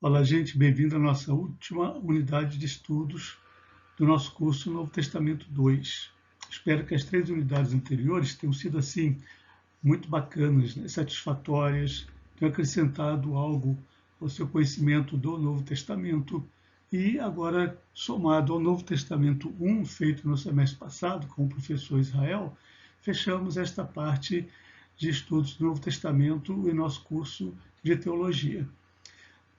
Olá, gente, bem-vindo à nossa última unidade de estudos do nosso curso Novo Testamento 2. Espero que as 3 unidades anteriores tenham sido, assim, muito bacanas, né? Satisfatórias, tenham acrescentado algo ao seu conhecimento do Novo Testamento e agora, somado ao Novo Testamento 1, feito no semestre passado com o professor Israel, fechamos esta parte de estudos do Novo Testamento em nosso curso de Teologia.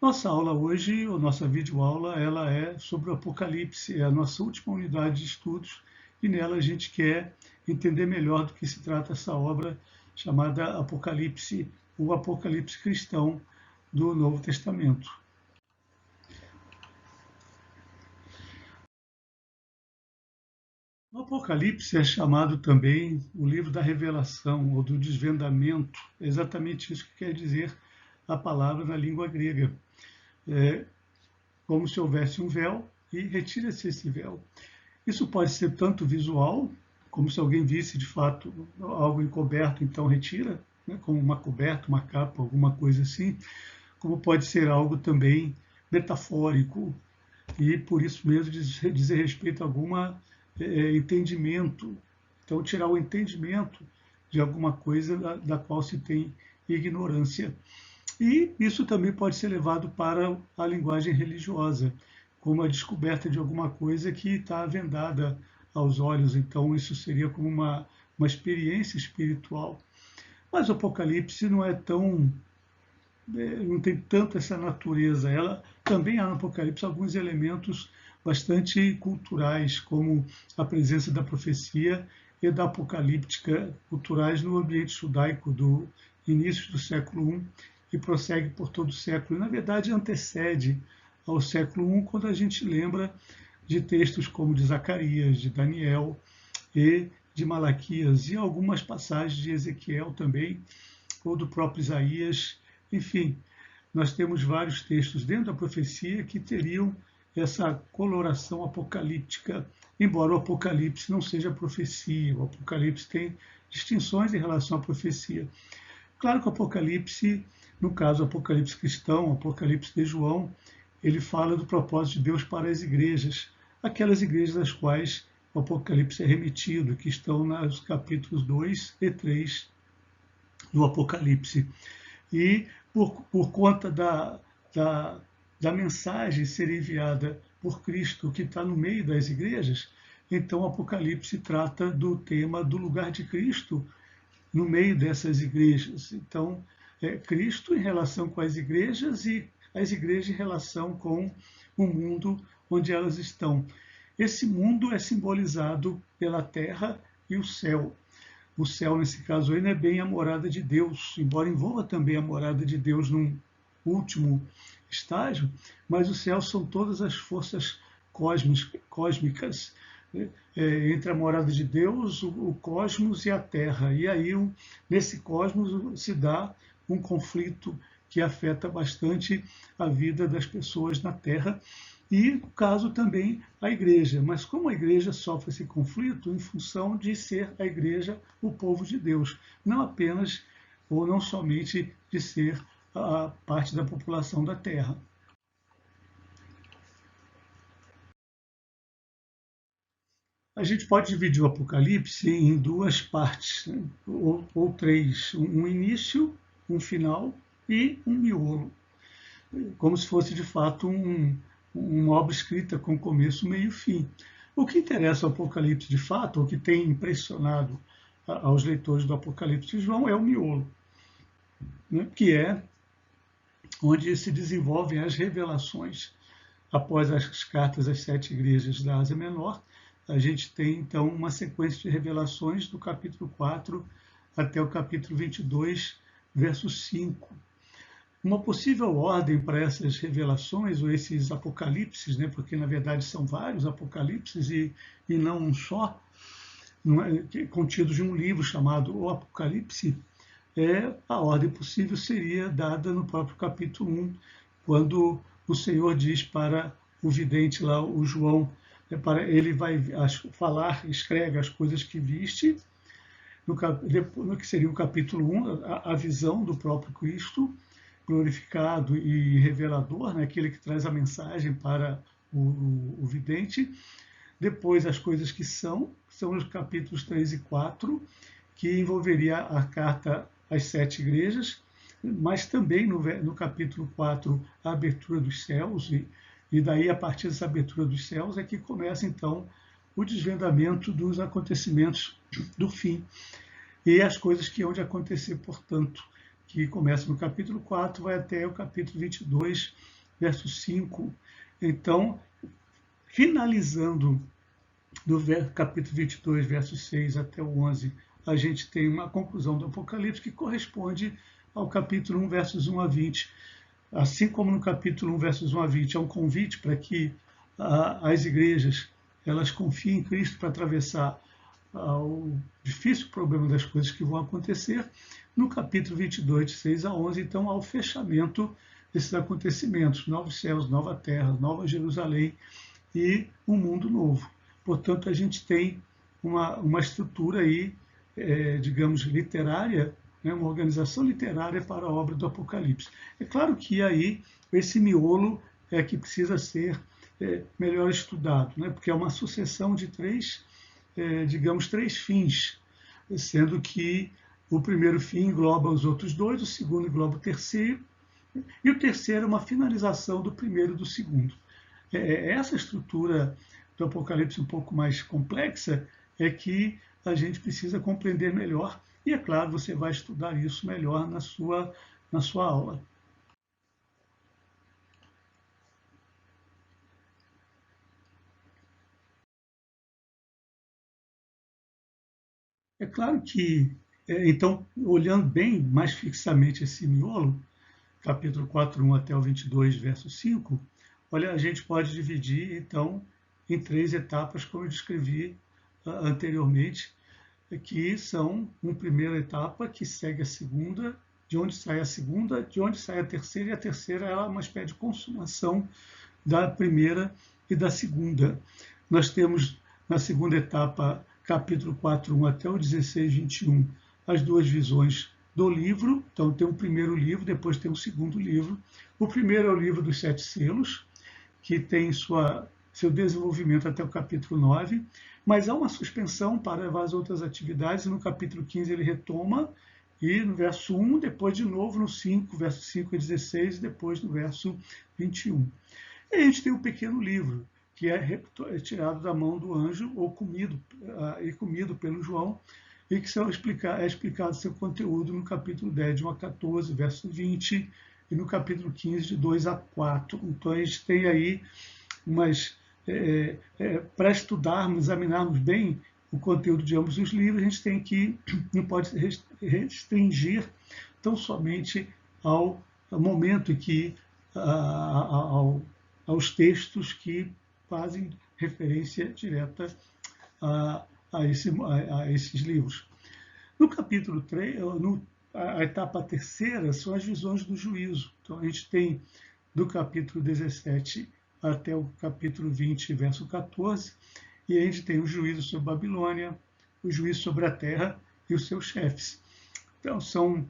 Nossa aula hoje, ou nossa videoaula, ela é sobre o Apocalipse, é a nossa última unidade de estudos, e nela a gente quer entender melhor do que se trata essa obra chamada Apocalipse, o Apocalipse cristão do Novo Testamento. O Apocalipse é chamado também o livro da revelação ou do desvendamento, é exatamente isso que quer dizer a palavra na língua grega. É como se houvesse um véu e retira-se esse véu. Isso pode ser tanto visual, como se alguém visse de fato algo encoberto, então retira, né, como uma coberta, uma capa, alguma coisa assim, como pode ser algo também metafórico, e por isso mesmo dizer respeito a algum entendimento. Então, tirar o entendimento de alguma coisa da qual se tem ignorância. E isso também pode ser levado para a linguagem religiosa, como a descoberta de alguma coisa que está vendada aos olhos. Então, isso seria como uma experiência espiritual. Mas o Apocalipse não é tão, não tem tanto essa natureza. Ela também há no Apocalipse alguns elementos bastante culturais, como a presença da profecia e da apocalíptica culturais no ambiente judaico do início do século I e prossegue por todo o século. E, na verdade, antecede ao século I, quando a gente lembra de textos como de Zacarias, de Daniel e de Malaquias, e algumas passagens de Ezequiel também, ou do próprio Isaías. Enfim, nós temos vários textos dentro da profecia que teriam essa coloração apocalíptica, embora o Apocalipse não seja profecia. O Apocalipse tem distinções em relação à profecia. Claro que o Apocalipse, no caso o Apocalipse cristão, o Apocalipse de João, ele fala do propósito de Deus para as igrejas, aquelas igrejas às quais o Apocalipse é remetido, que estão nos capítulos 2 e 3 do Apocalipse. E por conta da mensagem ser enviada por Cristo, que está no meio das igrejas, então o Apocalipse trata do tema do lugar de Cristo no meio dessas igrejas. Então, Cristo em relação com as igrejas e as igrejas em relação com o mundo onde elas estão. Esse mundo é simbolizado pela terra e o céu. O céu, nesse caso aí, não é bem a morada de Deus, embora envolva também a morada de Deus num último estágio, mas o céu são todas as forças cósmicas, né? Entre a morada de Deus, o cosmos e a Terra. E aí, nesse cosmos, se dá um conflito que afeta bastante a vida das pessoas na Terra, e, no caso, também a igreja. Mas como a igreja sofre esse conflito em função de ser a igreja o povo de Deus, não apenas ou não somente de ser a parte da população da Terra. A gente pode dividir o Apocalipse em duas partes, né? ou três: um início, um final e um miolo, como se fosse de fato uma obra escrita com começo, meio e fim. O que interessa ao Apocalipse de fato, o que tem impressionado aos leitores do Apocalipse de João, é o miolo, né? Que é onde se desenvolvem as revelações. Após as cartas às 7 igrejas da Ásia Menor, a gente tem então uma sequência de revelações do capítulo 4 até o capítulo 22, verso 5. Uma possível ordem para essas revelações, ou esses apocalipses, né, porque na verdade são vários apocalipses e não um só, contidos em um livro chamado O Apocalipse, a ordem possível seria dada no próprio capítulo 1, quando o Senhor diz para o vidente lá, o João, ele vai falar, escreve as coisas que viste, no que seria o capítulo 1, a visão do próprio Cristo, glorificado e revelador, né? Aquele que traz a mensagem para o vidente. Depois, as coisas que são os capítulos 3 e 4, que envolveria a carta às 7 igrejas, mas também no capítulo 4, a abertura dos céus, e daí, a partir dessa abertura dos céus, é que começa, então, o desvendamento dos acontecimentos do fim e as coisas que hão de acontecer, portanto, que começa no capítulo 4, vai até o capítulo 22, verso 5. Então, finalizando do capítulo 22, verso 6 até o 11, a gente tem uma conclusão do Apocalipse que corresponde ao capítulo 1, versos 1 a 20. Assim como no capítulo 1, versos 1 a 20, é um convite para que as igrejas elas confiem em Cristo para atravessar o difícil problema das coisas que vão acontecer. No capítulo 22, de 6 a 11, então, há o fechamento desses acontecimentos, novos céus, nova terra, nova Jerusalém e um mundo novo. Portanto, a gente tem uma estrutura aí, digamos, literária, né, uma organização literária para a obra do Apocalipse. É claro que aí esse miolo é que precisa ser melhor estudado, né, porque é uma sucessão de digamos, três fins, sendo que o primeiro fim engloba os outros dois, o segundo engloba o terceiro, e o terceiro é uma finalização do primeiro e do segundo. Essa estrutura do Apocalipse um pouco mais complexa é que a gente precisa compreender melhor, e é claro, você vai estudar isso melhor na sua aula. É claro que, então, olhando bem mais fixamente esse miolo, capítulo 4, 1 até o 22, verso 5, olha, a gente pode dividir, então, em três etapas, como eu descrevi anteriormente, que são uma primeira etapa que segue a segunda, de onde sai a segunda, de onde sai a terceira, e a terceira é uma espécie de consumação da primeira e da segunda. Nós temos, na segunda etapa, capítulo 4, 1 até o 16, 21, as duas visões do livro. Então, tem um primeiro livro, depois tem um segundo livro. O primeiro é o livro dos 7 selos, que tem seu desenvolvimento até o capítulo 9, mas há uma suspensão para as outras atividades. No capítulo 15 ele retoma, e no verso 1, depois de novo no 5, verso 5 a 16, e depois no verso 21. E a gente tem um pequeno livro, que é tirado da mão do anjo, ou comido pelo João, e que é explicado seu conteúdo no capítulo 10, de 1 a 14, verso 20, e no capítulo 15, de 2 a 4. Então a gente tem aí para estudarmos, examinarmos bem o conteúdo de ambos os livros, a gente tem que, não pode restringir tão somente ao momento em que, aos textos que fazem referência direta a esses livros. No capítulo 3, a etapa terceira são as visões do juízo. Então, a gente tem do capítulo 17 até o capítulo 20, verso 14, e a gente tem o juízo sobre Babilônia, o juízo sobre a terra e os seus chefes. Então, são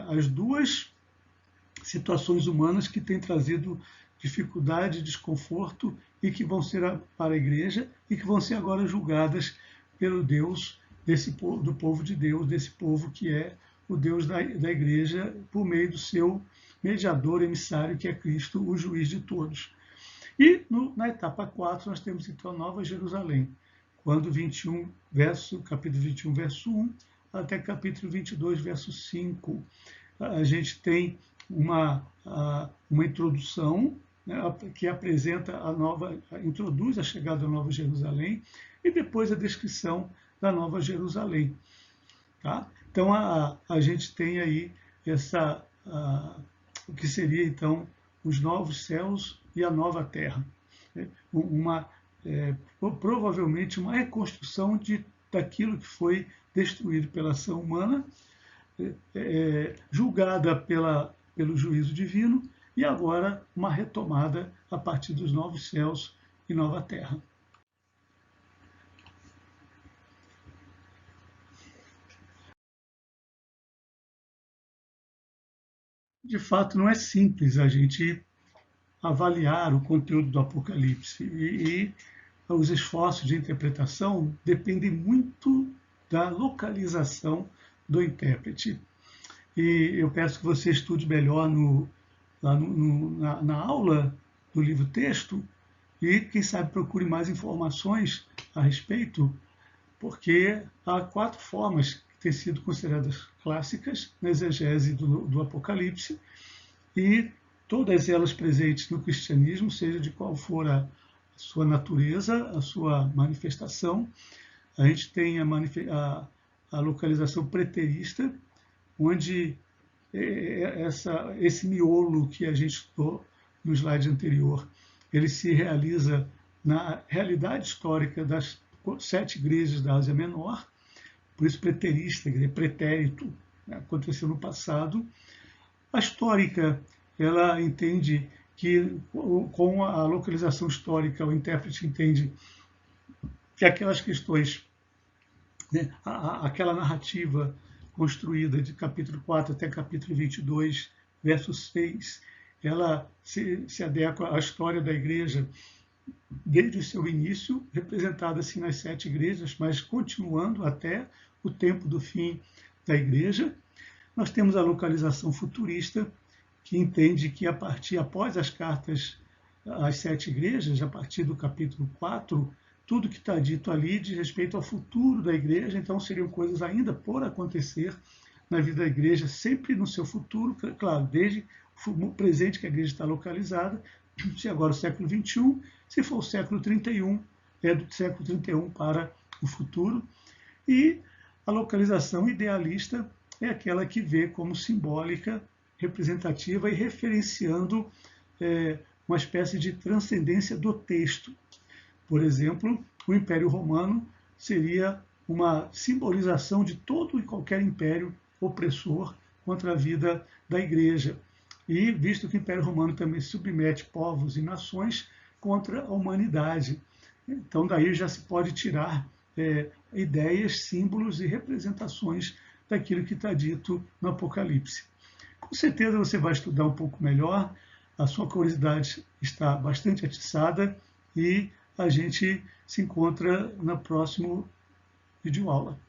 as duas situações humanas que têm trazido dificuldade, desconforto, e que vão ser para a igreja e que vão ser agora julgadas pelo Deus do povo de Deus, desse povo que é o Deus da igreja, por meio do seu mediador, emissário, que é Cristo, o juiz de todos. E na etapa 4 nós temos então a Nova Jerusalém, quando capítulo 21, verso 1, até capítulo 22, verso 5. A gente tem uma introdução, né, que apresenta introduz a chegada da Nova Jerusalém, e depois a descrição da Nova Jerusalém. Tá? Então a gente tem aí o que seria então os novos céus e a nova terra. Né? Provavelmente uma reconstrução daquilo que foi destruído pela ação humana, julgada pelo juízo divino, e agora uma retomada a partir dos novos céus e nova terra. de fato, não é simples a gente avaliar o conteúdo do Apocalipse. E os esforços de interpretação dependem muito da localização do intérprete. E eu peço que você estude melhor na aula do livro-texto e, quem sabe, procure mais informações a respeito, porque há 4 formas que têm sido consideradas clássicas na exegese do Apocalipse, e todas elas presentes no cristianismo, seja de qual for a sua natureza, a sua manifestação. A gente tem a localização preterista, onde esse miolo que a gente estudou no slide anterior, ele se realiza na realidade histórica das 7 igrejas da Ásia Menor, por isso preterista, pretérito, né, aconteceu no passado. A histórica, ela entende que, com a localização histórica, o intérprete entende que aquelas questões, né, aquela narrativa construída de capítulo 4 até capítulo 22, verso 6, ela se adequa à história da igreja desde o seu início, representada assim nas 7 igrejas, mas continuando até o tempo do fim da igreja. Nós temos a localização futurista, que entende que após as cartas às 7 igrejas, a partir do capítulo 4, tudo que está dito ali diz respeito ao futuro da igreja, então seriam coisas ainda por acontecer na vida da igreja, sempre no seu futuro, claro, desde o presente que a igreja está localizada, se agora o século XXI, se for o século 31, é do século 31 para o futuro. E a localização idealista é aquela que vê como simbólica, representativa e referenciando uma espécie de transcendência do texto. Por exemplo, o Império Romano seria uma simbolização de todo e qualquer império opressor contra a vida da Igreja. E visto que o Império Romano também submete povos e nações contra a humanidade. Então, daí já se pode tirar ideias, símbolos e representações daquilo que está dito no Apocalipse. Com certeza você vai estudar um pouco melhor, a sua curiosidade está bastante atiçada e a gente se encontra na próxima videoaula.